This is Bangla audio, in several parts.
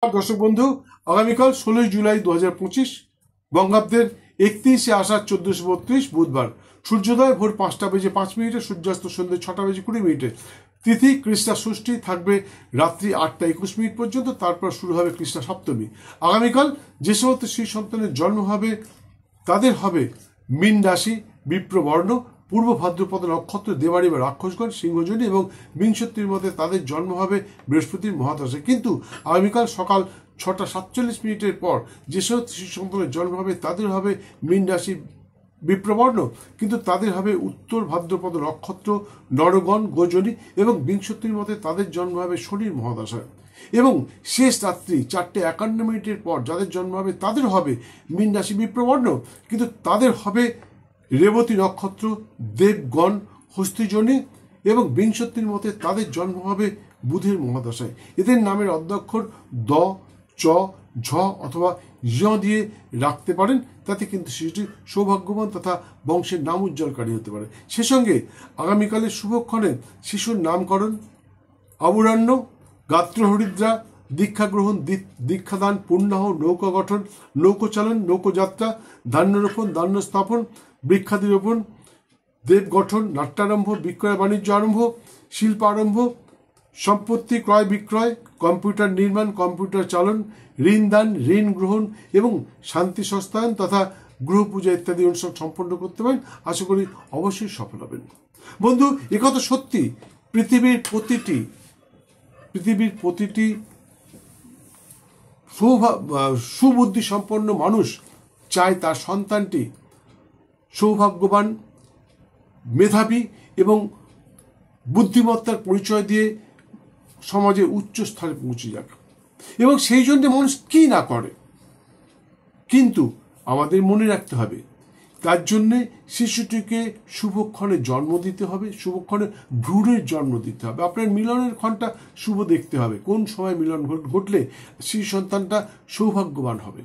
দর্শক বন্ধু, আগামীকাল 16 জুলাই 2025 বঙ্গাব্দের 31শে আষাঢ় 1432 বুধবার। সূর্যোদয় ভোর 5:05, সূর্যাস্ত সন্ধ্যে 6:20 তিথি কৃষ্ণা ষষ্ঠী, থাকবে রাত্রি 8:21 পর্যন্ত। তারপর শুরু হবে কৃষ্ণা সপ্তমী। আগামীকাল যে সমস্ত শ্রী সন্তানের জন্ম হবে তাদের হবে মীন রাশি, বিপ্রবর্ণ, পূর্ব ভাদ্রপদ নক্ষত্র, দেবাড়ি বা রাক্ষসগণ, সিংহজনী এবং বিংশতির মধ্যে তাদের জন্ম হবে বৃহস্পতির মহাদশায়। কিন্তু আগামীকাল সকাল 6:47 পর যে সমস্ত শিশু সন্তানের জন্ম হবে তাদের হবে মীন রাশি, বিপ্রবর্ণ, কিন্তু তাদের হবে উত্তর ভাদ্রপদ নক্ষত্র, নরগণ, গোজনী এবং বিংশতির মধ্যে তাদের জন্ম হবে শনির মহাদশায়। এবং শেষ রাত্রি 4:51 পর যাদের জন্ম হবে তাদের হবে মীন রাশি, বিপ্রবর্ণ, কিন্তু তাদের হবে রেবতী নক্ষত্র, দেবগণ, হস্তিজনী এবং বিংশতির মধ্যে তাদের জন্ম হবে বুধের মহাদশায়। এদের নামের অদ্যাক্ষর দ, চ, ঝ অথবা জ দিয়ে রাখতে পারেন, তাতে কিন্তু শিশুটি সৌভাগ্যবান তথা বংশের নাম উজ্জ্বলকারী হতে পারে। সে সঙ্গে আগামীকালের শুভক্ষণে শিশুর নামকরণ, অবরাহ্ন, গাত্রহরিদ্রা, দীক্ষা গ্রহণ, দীক্ষাদান, পুণ্যাহ, নৌকা গঠন, নৌকোচালন, নৌকোযাত্রা, ধান্যরোপণ, ধান্য স্থাপন, বৃক্ষাদি রোপণ, দেব গঠন, নাট্যারম্ভ, বিক্রয় বাণিজ্য আরম্ভ, শিল্প আরম্ভ, সম্পত্তি ক্রয় বিক্রয়, কম্পিউটার নির্মাণ, কম্পিউটার চালন, ঋণ দান, ঋণ গ্রহণ এবং শান্তি সস্তায়ন তথা গৃহ পূজা ইত্যাদি অনুষ্ঠান সম্পন্ন করতে পারেন। আশা করি অবশ্যই সফল হবেন। বন্ধু, একথা সত্যি, পৃথিবীর প্রতিটি সুবুদ্ধি সম্পন্ন মানুষ চায় তার সন্তানটি সৌভাগ্যবান, মেধাবী এবং বুদ্ধিমত্তার পরিচয় দিয়ে সমাজের উচ্চ স্তরে পৌঁছে যাক, এবং সেই জন্য মানুষ কি না করে। কিন্তু আমাদের মনে রাখতে হবে, তার জন্যে শিশুটিকে শুভক্ষণে জন্ম দিতে হবে, শুভক্ষণে ভ্রূণের জন্ম দিতে হবে। আপনার মিলনের ক্ষণটা শুভ দেখতে হবে, কোন সময় মিলন ঘটলে শিশু সন্তানটা সৌভাগ্যবান হবে।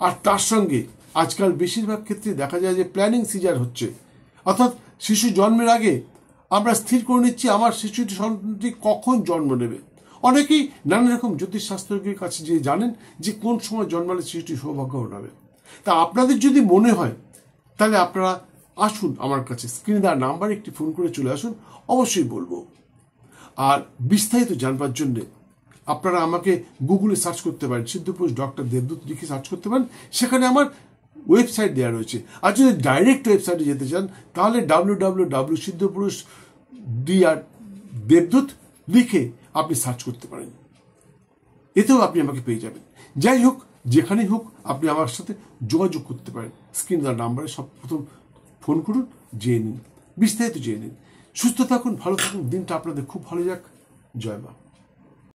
আর তার সঙ্গে আজকাল বেশিরভাগ ক্ষেত্রে দেখা যায় যে প্ল্যানিং সিজার হচ্ছে, অর্থাৎ শিশু জন্মের আগে আমরা স্থির করে নিচ্ছি আমার শিশুটি সন্তানটি কখন জন্ম নেবে। অনেকেই নানা রকম জ্যোতিষশাস্ত্রজ্ঞের কাছে যে জানেন যে কোন সময় জন্মালে শিশুটি সৌভাগ্যবান হবে। তা আপনাদের যদি মনে হয় তাহলে আপনারা আসুন আমার কাছে, স্ক্রিনে দেওয়া নাম্বারে একটি ফোন করে চলে আসুন, অবশ্যই বলবো। আর বিস্তারিত জানবার জন্যে আপনারা আমাকে গুগলে সার্চ করতে পারেন, সিদ্ধপুরুষ ডক্টর দেবদূত লিখে সার্চ করতে পারেন, সেখানে আমার ওয়েবসাইট দেওয়া রয়েছে। আর যদি ডাইরেক্ট ওয়েবসাইটে যেতে চান তাহলে www.সিদ্ধপুরুষ.deebdut লিখে আপনি সার্চ করতে পারেন, এতেও আপনি আমাকে পেয়ে যাবেন। যাই হোক, যেখানেই হোক আপনি আমার সাথে যোগাযোগ করতে পারেন। স্ক্রিন দেওয়ার নাম্বারে সর্বপ্রথম ফোন করুন, জেনে নিন, বিস্তারিত জেনে নিন। সুস্থ থাকুন, ভালো থাকুন, দিনটা আপনাদের খুব ভালো যাক। জয় মা।